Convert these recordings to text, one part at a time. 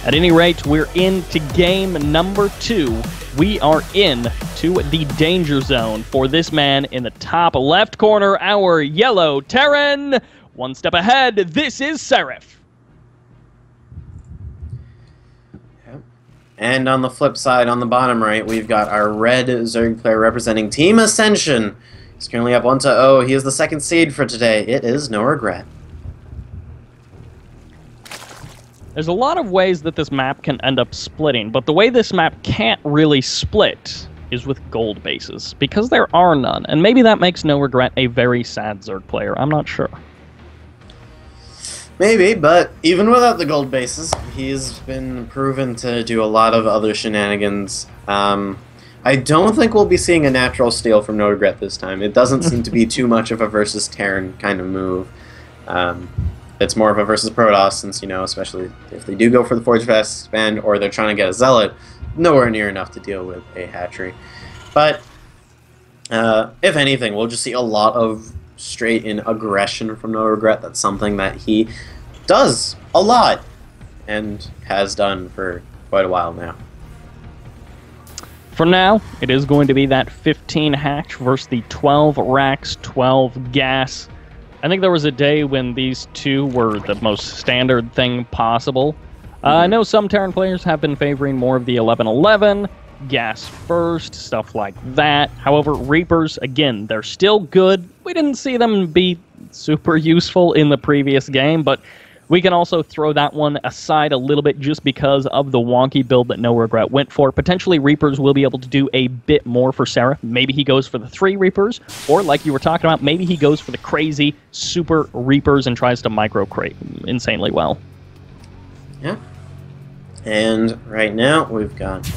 At any rate, we're into game number 2. We are in to the danger zone for this man in the top left corner, our yellow Terran. One step ahead, this is Seryph. And on the flip side, on the bottom right, we've got our red Zerg player representing Team Ascension. He's currently up 1-0. He is the second seed for today. It is NoRegreT. There's a lot of ways that this map can end up splitting, but the way this map can't really split is with gold bases, because there are none. And maybe that makes NoRegreT a very sad Zerg player. I'm not sure. Maybe, but even without the gold bases, he's been proven to do a lot of other shenanigans. I don't think we'll be seeing a natural steal from NoRegreT this time. It doesn't seem to be too much of a versus Terran kind of move. It's more of a versus Protoss, since, you know, especially if they do go for the Forge Fast expand or they're trying to get a Zealot, nowhere near enough to deal with a hatchery. But, if anything, we'll just see a lot of straight-in aggression from NoRegreT. That's something that he does a lot and has done for quite a while now. For now, it is going to be that 15 hatch versus the 12 racks, 12 gas. I think there was a day when these two were the most standard thing possible. I know some Terran players have been favoring more of the 11-11, gas first, stuff like that. However, Reapers, again, they're still good. We didn't see them be super useful in the previous game, but we can also throw that one aside a little bit just because of the wonky build that NoRegreT went for. Potentially, Reapers will be able to do a bit more for Seryph. Maybe he goes for the 3 Reapers, or like you were talking about, maybe he goes for the crazy super Reapers and tries to micro-crate insanely well. Yeah. And right now, we've got,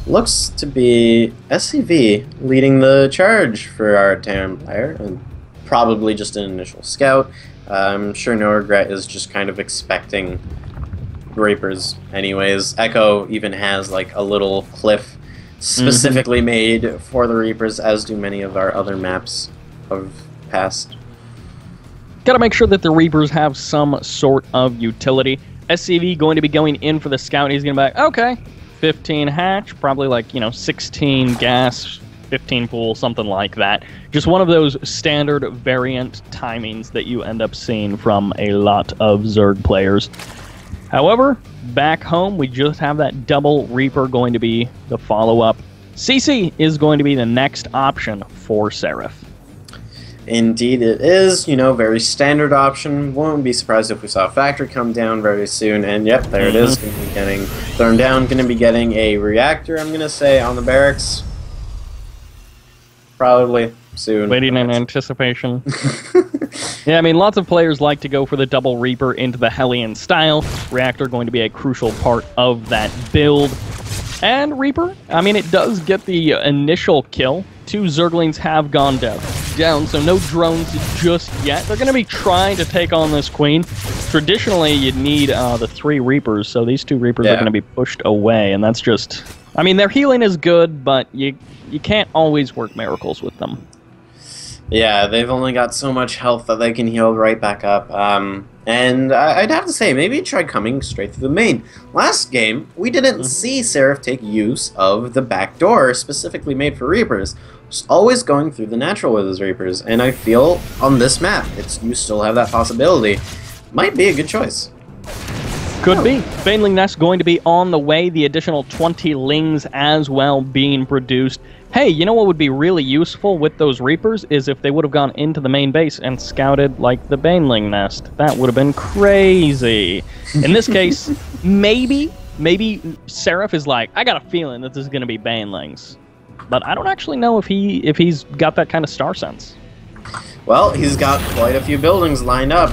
looks to be SCV leading the charge for our Terran player, and probably just an initial scout. I'm sure NoRegreT is just kind of expecting Reapers anyways. Echo even has like a little cliff specifically made for the Reapers, as do many of our other maps of past. Gotta make sure that the Reapers have some sort of utility. SCV going to be going in for the scout. He's gonna be like, okay, 15 hatch, probably like, you know, 16 gas, 15 pool, something like that. Just one of those standard variant timings that you end up seeing from a lot of Zerg players. However, back home, we just have that double Reaper going to be the follow-up. CC is going to be the next option for Seryph. Indeed it is, you know, very standard option. Won't be surprised if we saw a factory come down very soon, and yep, there it is. Going to be getting thrown down, going to be getting a reactor, I'm going to say, on the barracks. Probably soon. Waiting in anticipation. Yeah, I mean, lots of players like to go for the double Reaper into the Hellion style. Reactor going to be a crucial part of that build. And Reaper, I mean, it does get the initial kill. 2 Zerglings have gone down, so no drones just yet. They're going to be trying to take on this Queen. Traditionally, you'd need the 3 Reapers, so these 2 Reapers are going to be pushed away, and that's just... I mean, their healing is good, but you can't always work miracles with them. Yeah, they've only got so much health that they can heal right back up. And I'd have to say, maybe try coming straight through the main. Last game, we didn't see Seryph take use of the back door specifically made for Reapers. Just always going through the natural with his Reapers, and I feel on this map, you still have that possibility. Might be a good choice. Could be. Baneling Nest going to be on the way, the additional 20 Lings as well being produced. Hey, you know what would be really useful with those Reapers is if they would have gone into the main base and scouted like the Baneling Nest. That would have been crazy. In this case, maybe Seryph is like, I got a feeling that this is going to be Banelings. But I don't actually know if he's got that kind of star sense. Well, he's got quite a few buildings lined up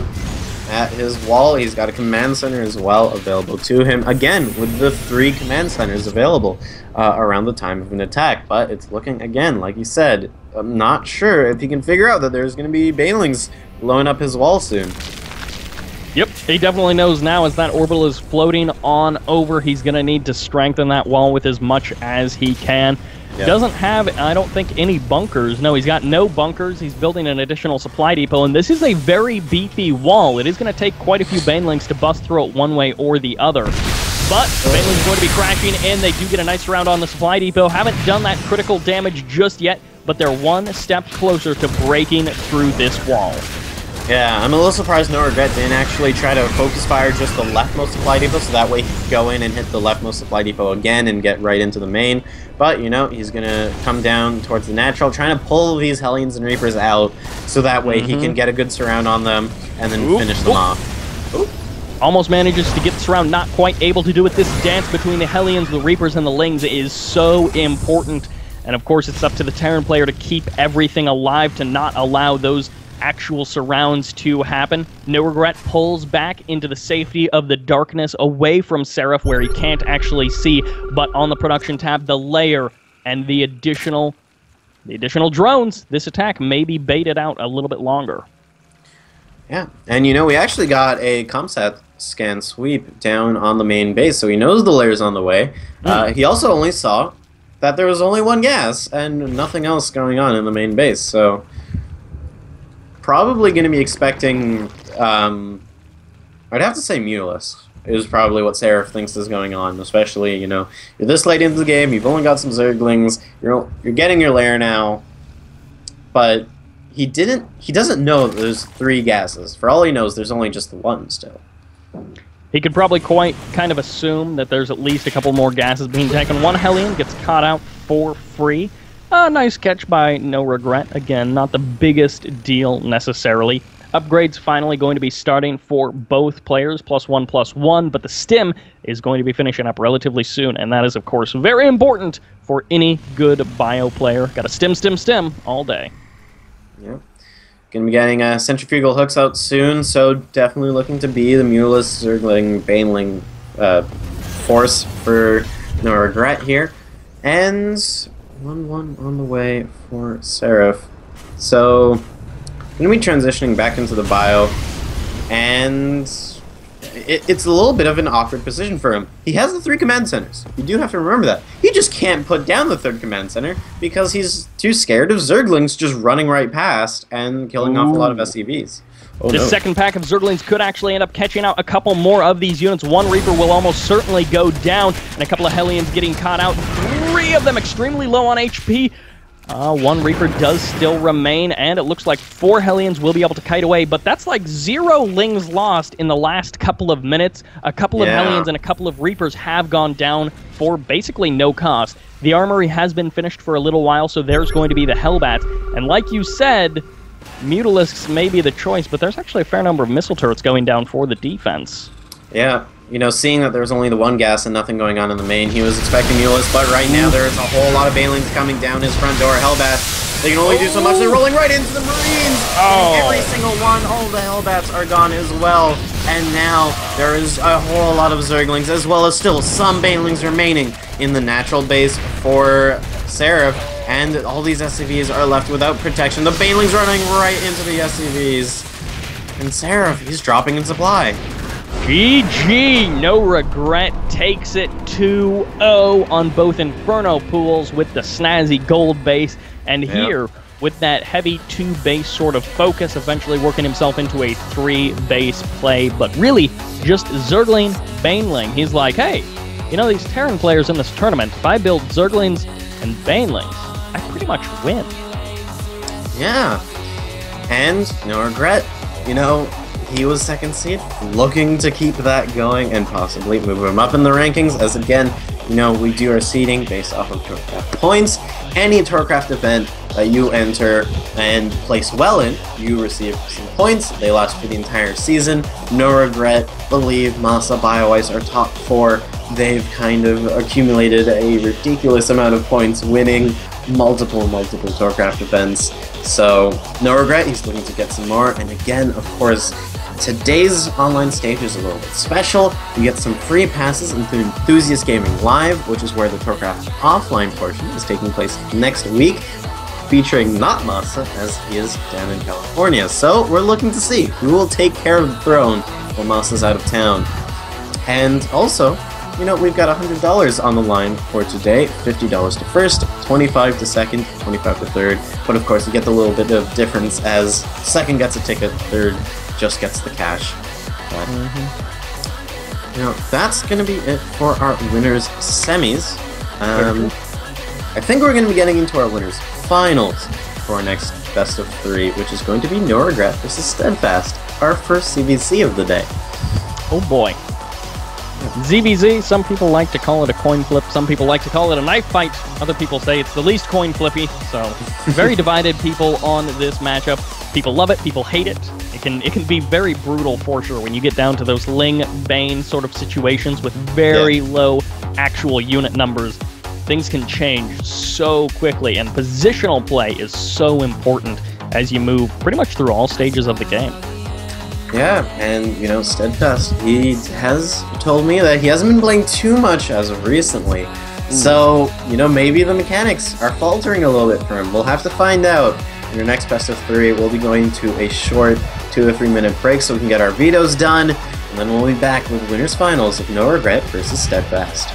at his wall. He's got a command center as well available to him. Again, with the 3 command centers available around the time of an attack. But it's looking, again, like you said, I'm not sure if he can figure out that there's going to be Banelings blowing up his wall soon. Yep, he definitely knows now as that orbital is floating on over. He's going to need to strengthen that wall with as much as he can. Doesn't have, I don't think, any bunkers. No, he's got no bunkers. He's building an additional supply depot, and this is a very beefy wall. It is going to take quite a few banelings to bust through it one way or the other. But banelings going to be crashing, and they do get a nice round on the supply depot. Haven't done that critical damage just yet, but they're one step closer to breaking through this wall. Yeah, I'm a little surprised NoRegreT didn't actually try to focus fire just the leftmost supply depot, so that way he could go in and hit the leftmost supply depot again and get right into the main. But, you know, he's going to come down towards the natural, trying to pull these Hellions and Reapers out, so that way he can get a good surround on them and then finish them off. Oop. Almost manages to get the surround, not quite able to do it. This dance between the Hellions, the Reapers, and the Lings is so important. And, of course, it's up to the Terran player to keep everything alive, to not allow those actual surrounds to happen. NoRegreT pulls back into the safety of the darkness, away from Seryph, where he can't actually see, but on the production tab, the layer and the additional drones, this attack may be baited out a little bit longer. Yeah, and you know, we actually got a ComSat scan sweep down on the main base, so he knows the layer's on the way. He also only saw that there was only one gas and nothing else going on in the main base, so probably going to be expecting, I'd have to say Mutalisk is probably what Seryph thinks is going on, especially, you know, you're this late into the game, you've only got some Zerglings, you're getting your lair now, but he doesn't know that there's 3 gases. For all he knows, there's only just the one still. He could probably kind of assume that there's at least a couple more gases being taken. One Hellion gets caught out for free. Nice catch by NoRegreT. Again, not the biggest deal necessarily. Upgrades finally going to be starting for both players, +1/+1, but the stim is going to be finishing up relatively soon, and that is, of course, very important for any good bio player. Got to stim all day. Yep. Going to be getting centrifugal hooks out soon, so definitely looking to be the Mutalisk, Zergling, Baneling force for NoRegreT here. And 1-1 on the way for Seryph. So, going to be transitioning back into the bio, and it's a little bit of an awkward position for him. He has the 3 command centers. You do have to remember that. He just can't put down the 3rd command center because he's too scared of Zerglings just running right past and killing off a lot of SCVs. The second pack of Zerglings could actually end up catching out a couple more of these units. One Reaper will almost certainly go down, and a couple of Hellions getting caught out. 3 of them extremely low on HP. One Reaper does still remain, and it looks like 4 Hellions will be able to kite away, but that's like 0 Lings lost in the last couple of minutes. A couple of Hellions and a couple of Reapers have gone down for basically no cost. The armory has been finished for a little while, so there's going to be the Hellbats, and like you said, Mutalisks may be the choice, but there's actually a fair number of missile turrets going down for the defense. Yeah, you know, seeing that there's only the 1 gas and nothing going on in the main, he was expecting Mutalisks, but right now there's a whole lot of Banelings coming down his front door. Hellbats, they can only do so much. They're rolling right into the Marines! And every single one, all the Hellbats are gone as well. And now there is a whole lot of Zerglings, as well as still some Banelings remaining in the natural base for Seryph. And all these SCVs are left without protection. The Banelings running right into the SCVs. And Seryph, he's dropping in supply. GG! NoRegreT takes it 2-0 on both Inferno pools with the snazzy gold base. And here, with that heavy 2-base sort of focus, eventually working himself into a 3-base play. But really, just Zergling, Baneling. He's like, hey, you know, these Terran players in this tournament, if I build Zerglings and Banelings, I pretty much win. Yeah. And NoRegreT, you know, he was 2nd seed, looking to keep that going and possibly move him up in the rankings, as again, you know, we do our seeding based off of TorCraft points. Any TorCraft event that you enter and place well in, you receive some points. They last for the entire season. NoRegreT, Believe, Masa, BioIce are top 4. They've kind of accumulated a ridiculous amount of points, winning multiple TorCraft events. So, NoRegreT, he's looking to get some more. And again, of course, today's online stage is a little bit special. You get some free passes into Enthusiast Gaming Live, which is where the TorCraft offline portion is taking place next week, featuring not Masa, as he is down in California. So we're looking to see who will take care of the throne while Masa's out of town. And also, you know, we've got $100 on the line for today. $50 to first, $25 to second, $25 to third. But of course, you get the little bit of difference as second gets a ticket, third just gets the cash. But, you know, that's going to be it for our winners semis. I think we're going to be getting into our winners finals for our next best of 3, which is going to be NoRegreT versus Steadfast, our first CVC of the day. Oh boy. ZVZ, some people like to call it a coin flip, some people like to call it a knife fight, other people say it's the least coin flippy, so very divided people on this matchup. People love it, people hate it. It can be very brutal for sure when you get down to those Ling Bane sort of situations with very low actual unit numbers. Things can change so quickly, and positional play is so important as you move pretty much through all stages of the game. Yeah, and, you know, Steadfast, he has told me that he hasn't been playing too much as of recently. So, you know, maybe the mechanics are faltering a little bit for him. We'll have to find out. In your next best of 3, we'll be going to a short 2 to 3 minute break so we can get our vetoes done, and then we'll be back with winners finals of NoRegreT versus Steadfast.